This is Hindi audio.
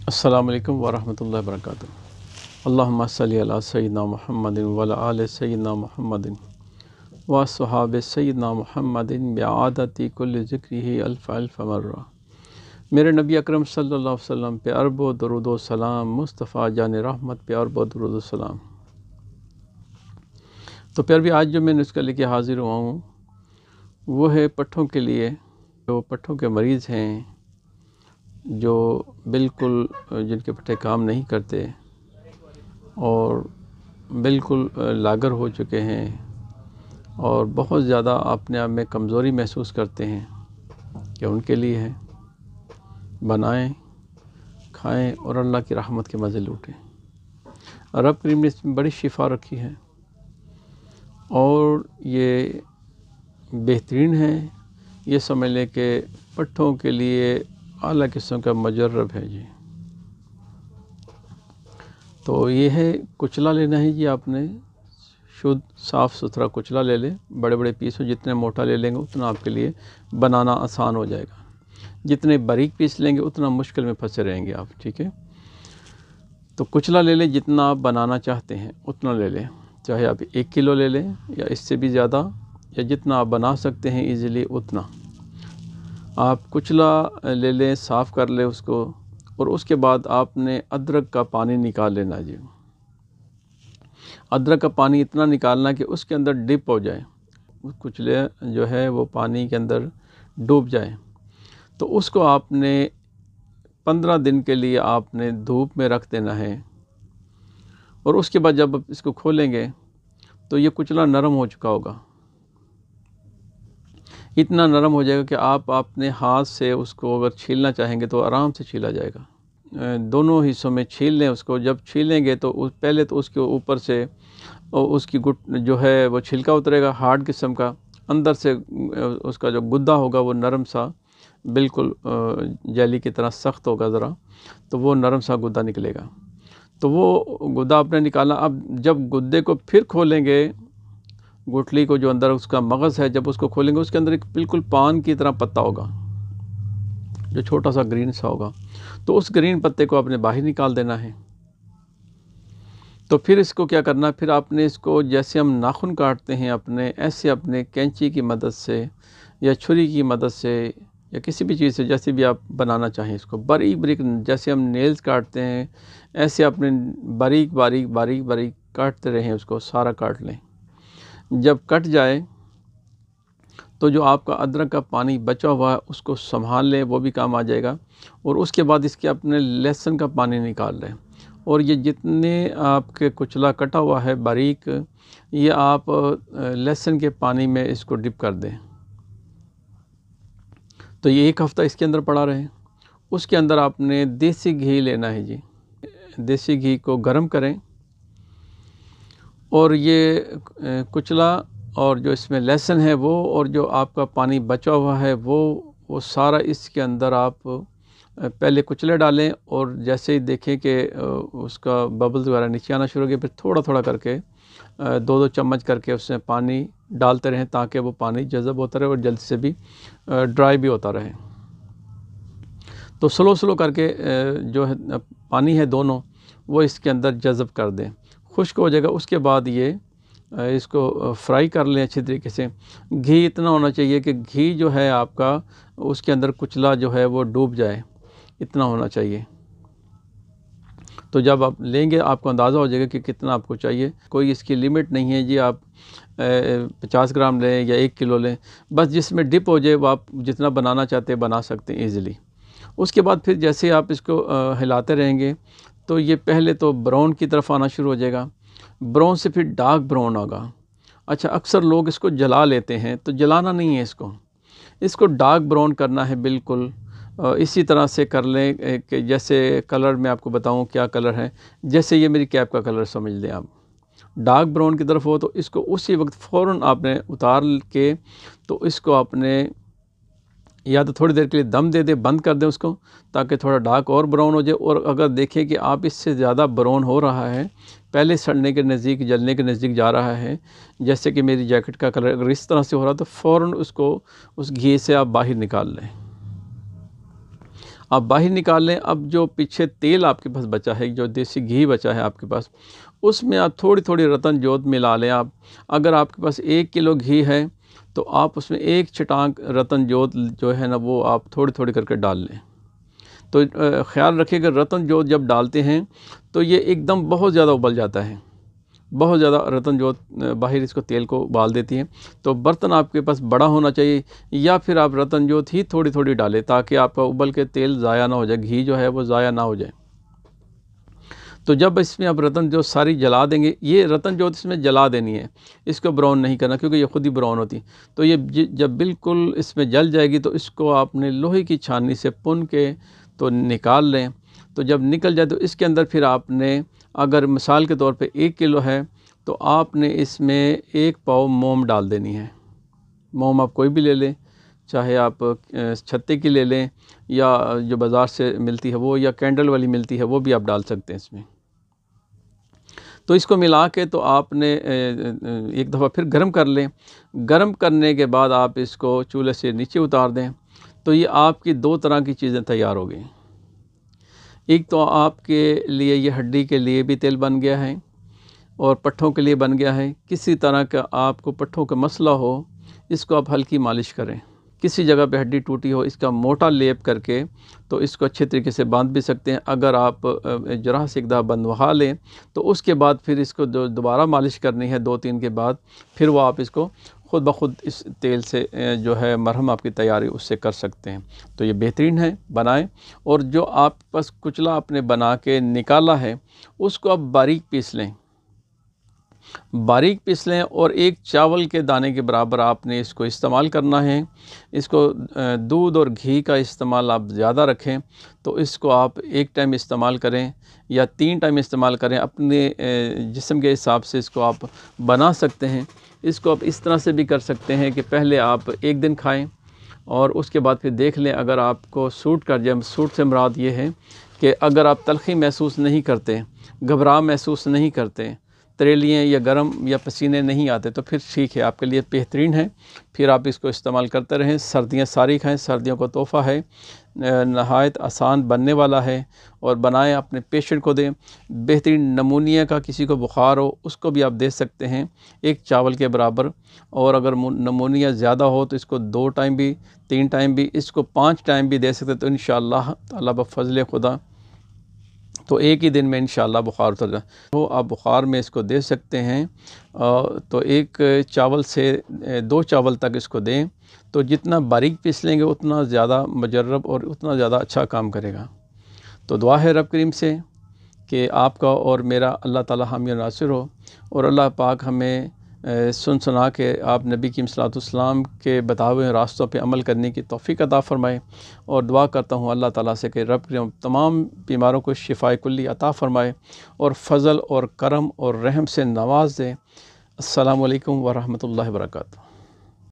अस्सलामु अलैकुम वरहमतुल्लाहि वबरकातुहू। अल्लाहुम्मा सल्लि अला सय्यिदिना मुहम्मदिन व अला आलि सय्यिदिना मुहम्मदिन व अस्हाबि सय्यिदिना मुहम्मदिन बिआदति कुल्लि ज़िक्रिही अल्फ़ अल्फ़ मर्रा। मेरे नबी अकरम सल्लल्लाहु अलैहि वसल्लम पे अरब व दुरूद व सलाम, मुस्तफ़ा जान रहमत पे अरब व दुरूद व सलाम। तो फिर भी आज जो मैं नुस्खा लेके हाज़िर हुआ हूँ वो है पट्ठों के लिए। जो पट्ठों के मरीज़ हैं, जो बिल्कुल जिनके पट्टे काम नहीं करते और बिल्कुल लागर हो चुके हैं और बहुत ज़्यादा अपने आप में कमज़ोरी महसूस करते हैं, कि उनके लिए है बनाएं, खाएं और अल्लाह की रहमत के मज़े लूटें। रब करीम ने इसमें बड़ी शिफा रखी है और ये बेहतरीन है। ये समझ लें कि पट्ठों के लिए आला किस्म का मजर्रब है जी। तो ये है कुचला लेना है जी। आपने शुद्ध साफ़ सुथरा कुचला ले लें। बड़े बड़े पीस हो, जितने मोटा ले लेंगे उतना आपके लिए बनाना आसान हो जाएगा। जितने बारीक पीस लेंगे उतना मुश्किल में फंसे रहेंगे आप। ठीक है, तो कुचला ले लें, जितना आप बनाना चाहते हैं उतना ले लें। चाहे आप 1 किलो ले लें या इससे भी ज़्यादा, या जितना आप बना सकते हैं ईज़िली उतना आप कुचला ले लें, साफ़ कर लें उसको। और उसके बाद आपने अदरक का पानी निकाल लेना जी। अदरक का पानी इतना निकालना कि उसके अंदर डिप हो जाए, कुचले जो है वो पानी के अंदर डूब जाए। तो उसको आपने 15 दिन के लिए आपने धूप में रख देना है। और उसके बाद जब इसको खोलेंगे तो ये कुचला नरम हो चुका होगा। इतना नरम हो जाएगा कि आप अपने हाथ से उसको अगर छीलना चाहेंगे तो आराम से छीला जाएगा। दोनों हिस्सों में छील लें उसको। जब छीलेंगे तो पहले तो उसके ऊपर से उसकी गुट जो है वो छिलका उतरेगा हार्ड किस्म का। अंदर से उसका जो गुद्दा होगा वो नरम सा, बिल्कुल जेली की तरह सख्त होगा ज़रा, तो वो नरम सा गुद्दा निकलेगा। तो वो गुद्दा आपने निकाला। अब जब गुद्दे को फिर खोलेंगे, गुठली को जो अंदर उसका मगज़ है, जब उसको खोलेंगे उसके अंदर एक बिल्कुल पान की तरह पत्ता होगा, जो छोटा सा ग्रीन सा होगा। तो उस ग्रीन पत्ते को आपने बाहर निकाल देना है। तो फिर इसको क्या करना, फिर आपने इसको जैसे हम नाखून काटते हैं अपने, ऐसे अपने कैंची की मदद से या छुरी की मदद से या किसी भी चीज़ से, जैसे भी आप बनाना चाहें इसको बारीक बारीक, जैसे हम नेल्स काटते हैं ऐसे अपने बारीक बारीक बारीक बारीक काटते रहें। उसको सारा काट लें। जब कट जाए तो जो आपका अदरक का पानी बचा हुआ है उसको संभाल लें, वो भी काम आ जाएगा। और उसके बाद इसके अपने लहसुन का पानी निकाल लें। और ये जितने आपके कुचला कटा हुआ है बारीक, ये आप लहसुन के पानी में इसको डिप कर दें। तो ये 1 हफ़्ता इसके अंदर पड़ा रहे। उसके अंदर आपने देसी घी लेना है जी। देसी घी को गर्म करें और ये कुचला और जो इसमें लहसुन है वो, और जो आपका पानी बचा हुआ है वो सारा इसके अंदर आप पहले कुचले डालें। और जैसे ही देखें कि उसका बबल्स वगैरह नीचे आना शुरू हो गया, फिर थोड़ा थोड़ा करके 2-2 चम्मच करके उसमें पानी डालते रहें, ताकि वो पानी जज़ब होता रहे और जल्द से भी ड्राई भी होता रहे। तो स्लो स्लो करके जो है पानी है दोनों वो इसके अंदर जज़ब कर दें, खुश्क हो जाएगा। उसके बाद ये इसको फ्राई कर लें अच्छी तरीके से। घी इतना होना चाहिए कि घी जो है आपका उसके अंदर कुचला जो है वो डूब जाए, इतना होना चाहिए। तो जब आप लेंगे आपको अंदाज़ा हो जाएगा कि कितना आपको चाहिए। कोई इसकी लिमिट नहीं है जी, आप 50 ग्राम लें या 1 किलो लें, बस जिसमें डिप हो जाए वो आप जितना बनाना चाहते हैं बना सकते हैं ईज़िली। उसके बाद फिर जैसे आप इसको हिलाते रहेंगे तो ये पहले तो ब्राउन की तरफ आना शुरू हो जाएगा, ब्राउन से फिर डार्क ब्राउन होगा। अच्छा, अक्सर लोग इसको जला लेते हैं, तो जलाना नहीं है इसको डार्क ब्राउन करना है बिल्कुल। इसी तरह से कर लें कि जैसे कलर मैं आपको बताऊं क्या कलर है। जैसे ये मेरी कैप का कलर समझ लें आप, डार्क ब्राउन की तरफ हो तो इसको उसी वक्त फ़ौरन आपने उतार के, तो इसको आपने या तो थोड़ी देर के लिए दम दे दें, बंद कर दें उसको, ताकि थोड़ा डार्क और ब्राउन हो जाए। और अगर देखें कि आप इससे ज़्यादा ब्राउन हो रहा है, पहले सड़ने के नज़दीक, जलने के नज़दीक जा रहा है, जैसे कि मेरी जैकेट का कलर अगर इस तरह से हो रहा है, तो फ़ौरन उसको उस घी से आप बाहर निकाल लें। आप बाहर निकाल लें। अब जो पीछे तेल आपके पास बचा है, जो देसी घी बचा है आपके पास, उसमें आप थोड़ी थोड़ी रतन जोत मिला लें। आप अगर आपके पास 1 किलो घी है तो आप उसमें 1 छटांक रतन जोत जो है ना वो आप थोड़ी थोड़ी करके डाल लें। तो ख़्याल रखिएगा रतन जोत जब डालते हैं तो ये एकदम बहुत ज़्यादा उबल जाता है, बहुत ज़्यादा रतन जोत बाहर इसको तेल को उबाल देती है। तो बर्तन आपके पास बड़ा होना चाहिए, या फिर आप रतन जोत ही थोड़ी थोड़ी डालें ताकि आपका उबल के तेल ज़ाया ना हो जाए, घी जो है वो ज़ाया ना हो जाए। तो जब इसमें आप रतन जोत सारी जला देंगे, ये रतन जोत इसमें जला देनी है, इसको ब्राउन नहीं करना क्योंकि ये खुद ही ब्राउन होती। तो ये जब बिल्कुल इसमें जल जाएगी तो इसको आपने लोहे की छाननी से पुन के तो निकाल लें। तो जब निकल जाए तो इसके अंदर फिर आपने, अगर मिसाल के तौर पे 1 किलो है तो आपने इसमें 1 पाव मोम डाल देनी है। मोम आप कोई भी ले लें, चाहे आप छत्ते की ले लें या जो बाज़ार से मिलती है वो, या कैंडल वाली मिलती है वो भी आप डाल सकते हैं इसमें। तो इसको मिला के तो आपने एक दफ़ा फिर गर्म कर लें। गर्म करने के बाद आप इसको चूल्हे से नीचे उतार दें। तो ये आपकी 2 तरह की चीज़ें तैयार हो गई। एक तो आपके लिए ये हड्डी के लिए भी तेल बन गया है और पट्ठों के लिए बन गया है। किसी तरह का आपको पट्ठों का मसला हो, इसको आप हल्की मालिश करें। किसी जगह पे हड्डी टूटी हो, इसका मोटा लेप करके तो इसको अच्छे तरीके से बांध भी सकते हैं। अगर आप जराह से एक दफ़ा बंधवा लें तो उसके बाद फिर इसको दोबारा मालिश करनी है 2-3 के बाद, फिर वो आप इसको ख़ुद ब खुद इस तेल से जो है मरहम आपकी तैयारी उससे कर सकते हैं। तो ये बेहतरीन है, बनाएं। और जो आप बस कुचला आपने बना के निकाला है उसको आप बारीक पीस लें, बारीक पीस लें और 1 चावल के दाने के बराबर आपने इसको इस्तेमाल करना है। इसको दूध और घी का इस्तेमाल आप ज़्यादा रखें तो इसको आप 1 टाइम इस्तेमाल करें या 3 टाइम इस्तेमाल करें, अपने जिस्म के हिसाब से इसको आप बना सकते हैं। इसको आप इस तरह से भी कर सकते हैं कि पहले आप 1 दिन खाएं और उसके बाद फिर देख लें अगर आपको सूट कर जाए। सूट से मुराद ये है कि अगर आप तलख़ी महसूस नहीं करते, घबराव महसूस नहीं करते, तरेलियाँ या गरम या पसीने नहीं आते, तो फिर ठीक है, आपके लिए बेहतरीन है। फिर आप इसको इस्तेमाल करते रहें। सर्दियाँ सारी खाएँ, सर्दियों का तोहफ़ा है, नहायत आसान बनने वाला है और बनाएं, अपने पेशेंट को दें। बेहतरीन नमूनिया का किसी को बुखार हो उसको भी आप दे सकते हैं 1 चावल के बराबर। और अगर नमूनिया ज़्यादा हो तो इसको 2 टाइम भी, 3 टाइम भी, इसको 5 टाइम भी दे सकते। तो इंशाअल्लाह ताला बफ़ज़ल खुदा तो 1 ही दिन में इंशाअल्लाह बुखार उतर जाए। तो आप बुखार में इसको दे सकते हैं। तो 1 चावल से 2 चावल तक इसको दें। तो जितना बारीक पीस लेंगे उतना ज़्यादा मुजर्रब और उतना ज़्यादा अच्छा काम करेगा। तो दुआ है रब करीम से कि आपका और मेरा अल्लाह ताला हामी नासिर हो और अल्लाह पाक हमें सुन सुना के आप नबी की सलाम के बताए हुए रास्तों पे अमल करने की तौफ़ीक अता फ़रमाए। और दुआ करता हूँ अल्लाह ताला से कि रब तमाम बीमारों को शिफ़ाए कुल्ली अता फ़रमाए और फ़ज़ल और करम और रहम से नवाज़ दे। अस्सलामु अलैकुम व रहमतुल्लाहि व बरकातुहू।